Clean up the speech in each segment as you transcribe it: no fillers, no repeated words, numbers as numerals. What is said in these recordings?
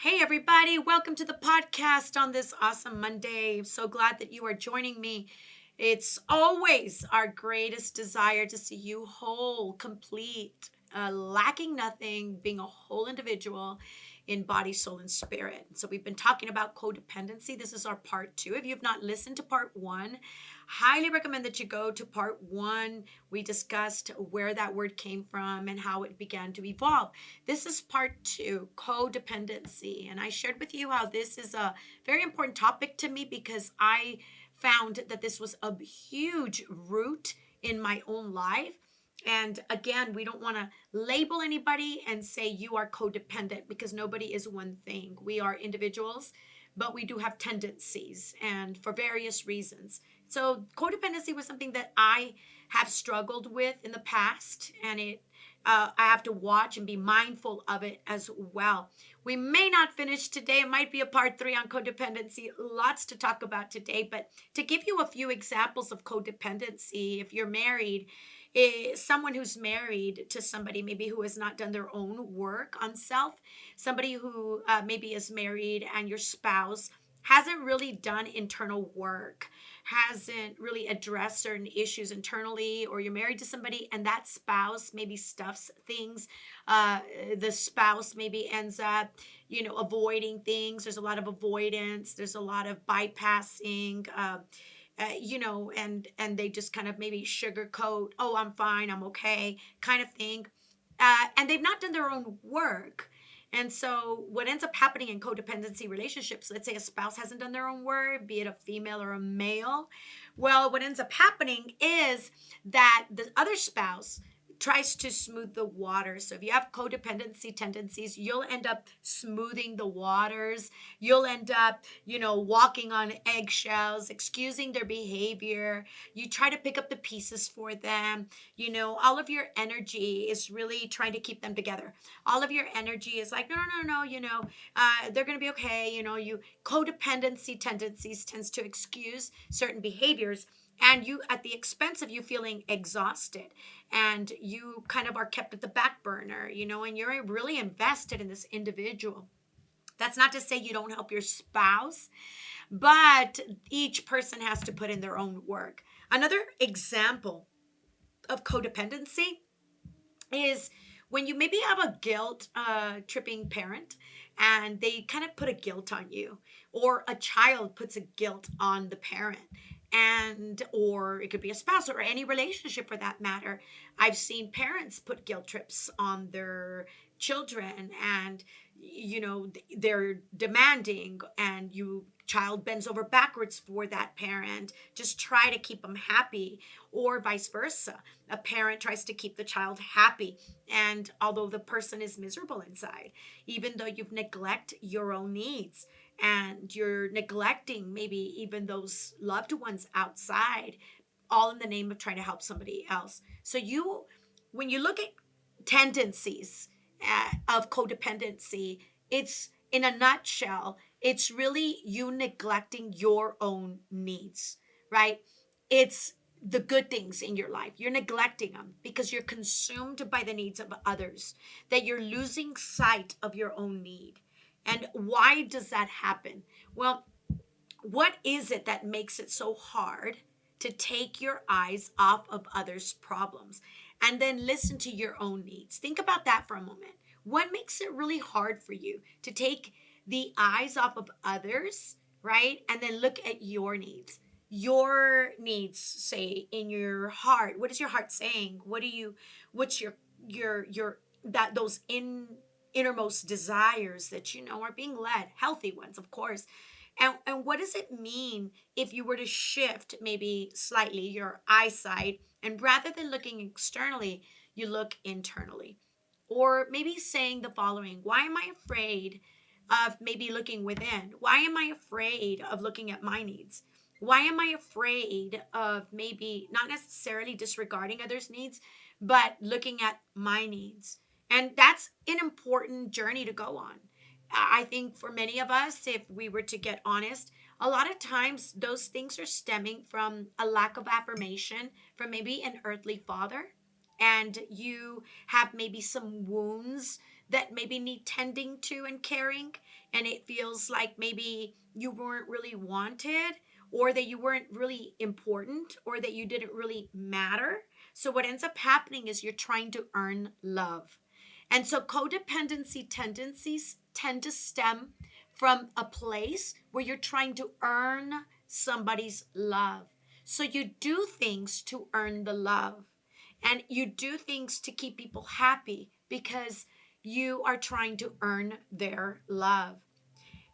Hey, everybody, welcome to the podcast on this awesome Monday. I'm so glad that you are joining me. It's always our greatest desire to see you whole, complete, lacking nothing, being a whole individual in body, soul, and spirit. So, we've been talking about codependency. This is our part two. If you've not listened to part one, highly recommend that you go to part one. We discussed where that word came from and how it began to evolve. This is part two, codependency. And I shared with you how this is a very important topic to me because I found that this was a huge root in my own life. And again, we don't want to label anybody and say you are codependent because nobody is one thing. We are individuals, but we do have tendencies and for various reasons. So, codependency was something that I have struggled with in the past, and I have to watch and be mindful of it as well. We may not finish today. It might be a part three on codependency. Lots to talk about today. But to give you a few examples of codependency, if you're married, someone who's married to somebody maybe who has not done their own work on self, somebody who maybe is married and your spouse hasn't really done internal work, hasn't really addressed certain issues internally, or you're married to somebody and that spouse maybe stuffs things. Uh, the spouse maybe ends up, avoiding things. There's a lot of avoidance. There's a lot of bypassing. And they just kind of maybe sugarcoat, oh, I'm fine, I'm okay, kind of thing. And they've not done their own work. And so, what ends up happening in codependency relationships, let's say a spouse hasn't done their own work, be it a female or a male. Well, what ends up happening is that the other spouse tries to smooth the water. So if you have codependency tendencies, you'll end up smoothing the waters. You'll end up, walking on eggshells, excusing their behavior. You try to pick up the pieces for them. All of your energy is really trying to keep them together. All of your energy is like, no, no, no, no, they're going to be okay. You codependency tendencies tends to excuse certain behaviors, and you at the expense of you feeling exhausted, and you kind of are kept at the back burner, and you're really invested in this individual. That's not to say you don't help your spouse, but each person has to put in their own work. Another example of codependency is when you maybe have a guilt tripping parent and they kind of put a guilt on you, or a child puts a guilt on the parent, and or it could be a spouse or any relationship for that matter. I've seen parents put guilt trips on their children, and they're demanding, and you child bends over backwards for that parent, just try to keep them happy, or vice versa. A parent tries to keep the child happy, and although the person is miserable inside, even though you've neglected your own needs, and you're neglecting maybe even those loved ones outside, all in the name of trying to help somebody else. So when you look at tendencies of codependency, it's, in a nutshell, it's really you neglecting your own needs, right? It's the good things in your life. You're neglecting them because you're consumed by the needs of others, that you're losing sight of your own need. And why does that happen? Well, what is it that makes it so hard to take your eyes off of others' problems and then listen to your own needs? Think about that for a moment. What makes it really hard for you to take the eyes off of others, right? And then look at your needs. Your needs, say, in your heart. What is your heart saying? What's your that those innermost desires that are being led, healthy ones, of course. And what does it mean if you were to shift maybe slightly your eyesight, and rather than looking externally, you look internally? Or maybe saying the following: why am I afraid of maybe looking within? Why am I afraid of looking at my needs? Why am I afraid of maybe not necessarily disregarding others' needs, but looking at my needs? And that's an important journey to go on. I think for many of us, if we were to get honest, a lot of times those things are stemming from a lack of affirmation from maybe an earthly father, and you have maybe some wounds that maybe need tending to and caring, and it feels like maybe you weren't really wanted, or that you weren't really important, or that you didn't really matter. So what ends up happening is you're trying to earn love. And so codependency tendencies tend to stem from a place where you're trying to earn somebody's love. So you do things to earn the love, and you do things to keep people happy because you are trying to earn their love.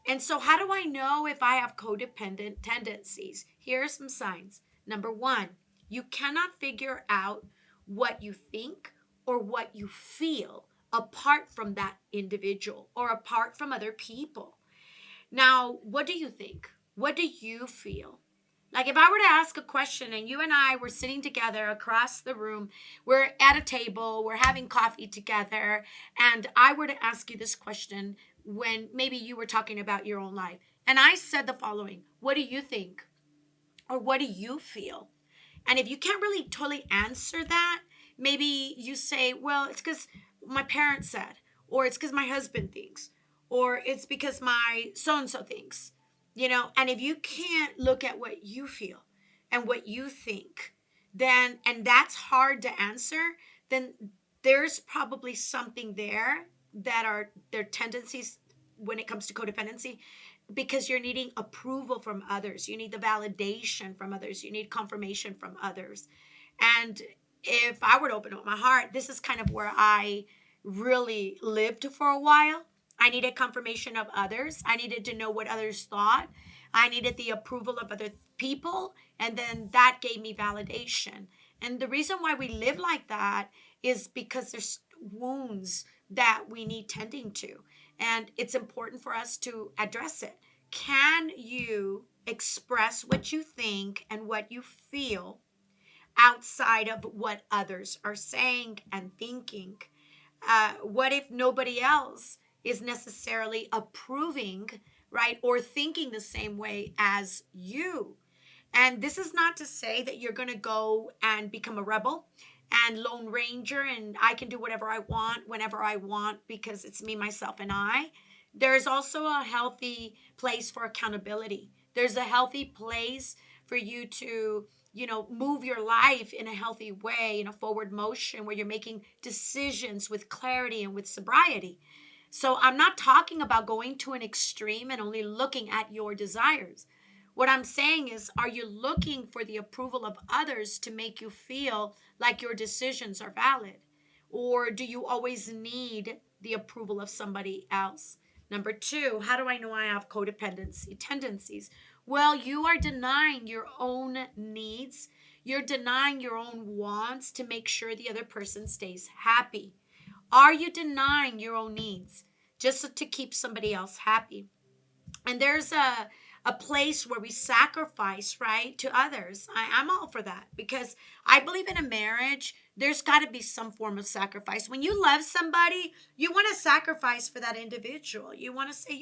And so, how do I know if I have codependent tendencies? Here are some signs. Number one, you cannot figure out what you think or what you feel apart from that individual or apart from other people. Now, what do you think? What do you feel? Like if I were to ask a question and you and I were sitting together across the room, we're at a table, we're having coffee together, and I were to ask you this question when maybe you were talking about your own life, and I said the following: what do you think? Or what do you feel? And if you can't really totally answer that, maybe you say, well, it's because my parents said, or it's because my husband thinks, or it's because my so and so thinks, And if you can't look at what you feel and what you think, then, and that's hard to answer, then there's probably something there that are their tendencies when it comes to codependency, because you're needing approval from others. You need the validation from others. You need confirmation from others. And if I were to open up my heart, this is kind of where I really lived for a while. I needed confirmation of others. I needed to know what others thought. I needed the approval of other people. And then that gave me validation. And the reason why we live like that is because there's wounds that we need tending to. And it's important for us to address it. Can you express what you think and what you feel outside of what others are saying and thinking? What if nobody else is necessarily approving, right, or thinking the same way as you? And this is not to say that you're going to go and become a rebel and Lone Ranger and I can do whatever I want whenever I want because it's me, myself, and I. There's also a healthy place for accountability. There's a healthy place for you to, move your life in a healthy way, in a forward motion where you're making decisions with clarity and with sobriety. So I'm not talking about going to an extreme and only looking at your desires. What I'm saying is, are you looking for the approval of others to make you feel like your decisions are valid? Or do you always need the approval of somebody else? Number two, how do I know I have codependency tendencies? Well, you are denying your own needs. You're denying your own wants to make sure the other person stays happy. Are you denying your own needs just to keep somebody else happy? And there's a place where we sacrifice, right, to others. I'm all for that because I believe in a marriage, there's got to be some form of sacrifice. When you love somebody, you want to sacrifice for that individual. You want to say,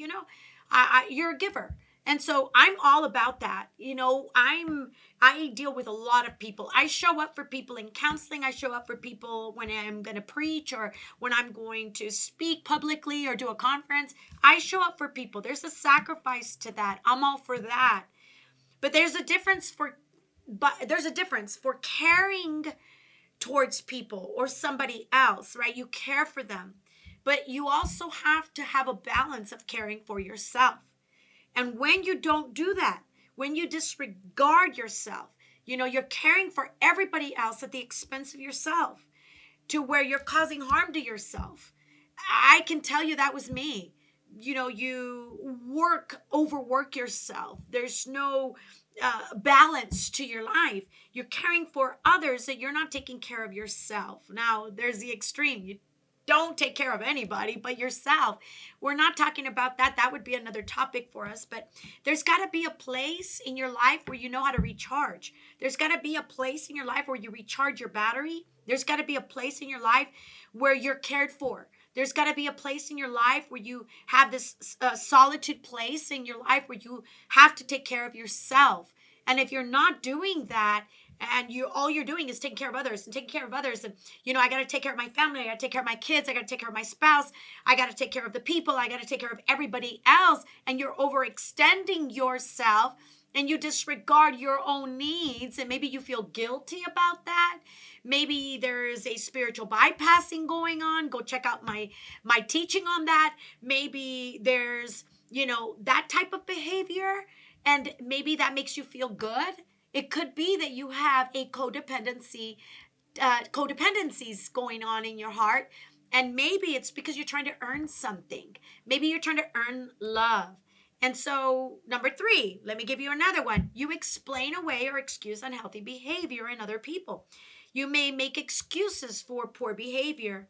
you're a giver. And so I'm all about that. I deal with a lot of people. I show up for people in counseling. I show up for people when I'm going to preach or when I'm going to speak publicly or do a conference. I show up for people. There's a sacrifice to that. I'm all for that. But there's a difference for caring towards people or somebody else, right? You care for them. But you also have to have a balance of caring for yourself. And when you don't do that, when you disregard yourself, you're caring for everybody else at the expense of yourself to where you're causing harm to yourself. I can tell you that was me. You overwork yourself. There's no balance to your life. You're caring for others that you're not taking care of yourself. Now, there's the extreme. You don't take care of anybody but yourself. We're not talking about that. That would be another topic for us. But there's got to be a place in your life where you know how to recharge. There's got to be a place in your life where you recharge your battery. There's got to be a place in your life where you're cared for. There's got to be a place in your life where you have this solitude place in your life where you have to take care of yourself. And if you're not doing that, and all you're doing is taking care of others and taking care of others. And, I got to take care of my family. I got to take care of my kids. I got to take care of my spouse. I got to take care of the people. I got to take care of everybody else. And you're overextending yourself and you disregard your own needs. And maybe you feel guilty about that. Maybe there's a spiritual bypassing going on. Go check out my teaching on that. Maybe there's, that type of behavior. And maybe that makes you feel good. It could be that you have a codependencies going on in your heart. And maybe it's because you're trying to earn something. Maybe you're trying to earn love. And so, number 3, let me give you another one. You explain away or excuse unhealthy behavior in other people. You may make excuses for poor behavior.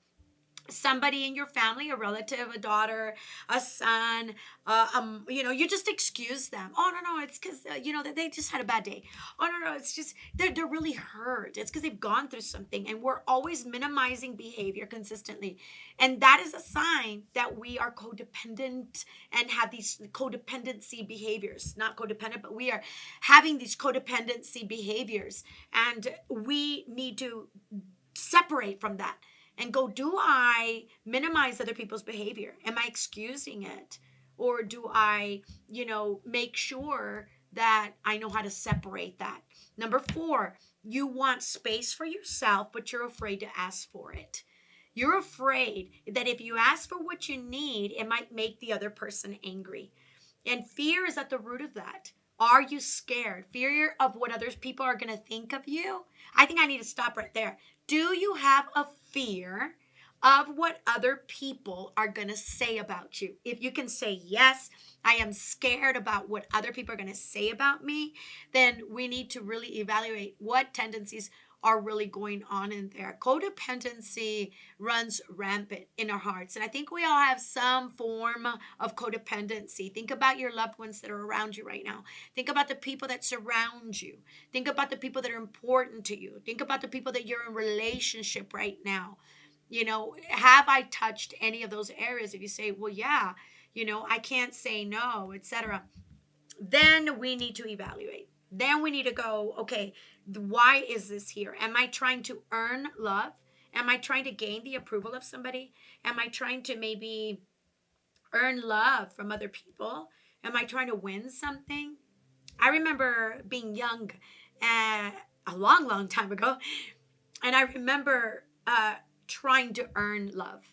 Somebody in your family, a relative, a daughter, a son, you just excuse them. Oh, no, it's because, they just had a bad day. Oh, no, it's just, they're really hurt. It's because they've gone through something. And we're always minimizing behavior consistently. And that is a sign that we are codependent and have these codependency behaviors. Not codependent, but we are having these codependency behaviors. And we need to separate from that. And go, do I minimize other people's behavior? Am I excusing it? Or do I, make sure that I know how to separate that? Number 4, you want space for yourself, but you're afraid to ask for it. You're afraid that if you ask for what you need, it might make the other person angry. And fear is at the root of that. Are you scared? Fear of what other people are going to think of you? I think I need to stop right there. Do you have a fear of what other people are going to say about you? If you can say, yes, I am scared about what other people are going to say about me, then we need to really evaluate what tendencies are really going on in there. Codependency runs rampant in our hearts. And I think we all have some form of codependency. Think about your loved ones that are around you right now. Think about the people that surround you. Think about the people that are important to you. Think about the people that you're in relationship right now. Have I touched any of those areas? If you say, well, yeah, I can't say no, etc., then we need to evaluate. Then we need to go, okay, why is this here? Am I trying to earn love? Am I trying to gain the approval of somebody? Am I trying to maybe earn love from other people? Am I trying to win something? I remember being young a long, long time ago. And I remember trying to earn love.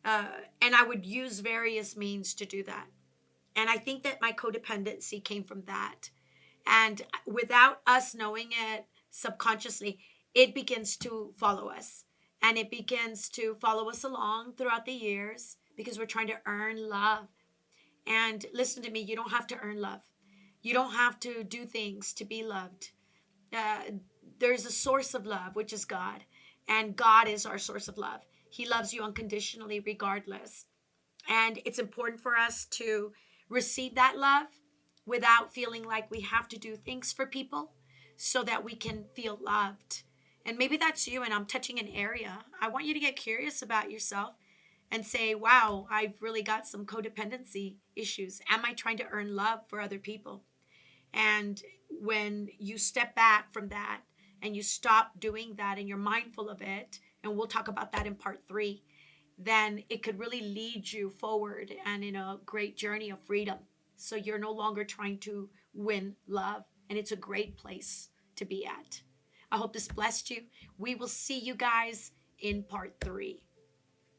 And I would use various means to do that. And I think that my codependency came from that. And without us knowing it subconsciously, it begins to follow us. And it begins to follow us along throughout the years because we're trying to earn love. And listen to me, you don't have to earn love. You don't have to do things to be loved. There's a source of love, which is God. And God is our source of love. He loves you unconditionally, regardless. And it's important for us to receive that love without feeling like we have to do things for people so that we can feel loved. And maybe that's you and I'm touching an area. I want you to get curious about yourself and say, wow, I've really got some codependency issues. Am I trying to earn love for other people? And when you step back from that and you stop doing that and you're mindful of it, and we'll talk about that in part 3, then it could really lead you forward and in a great journey of freedom. So you're no longer trying to win love. And it's a great place to be at. I hope this blessed you. We will see you guys in part 3.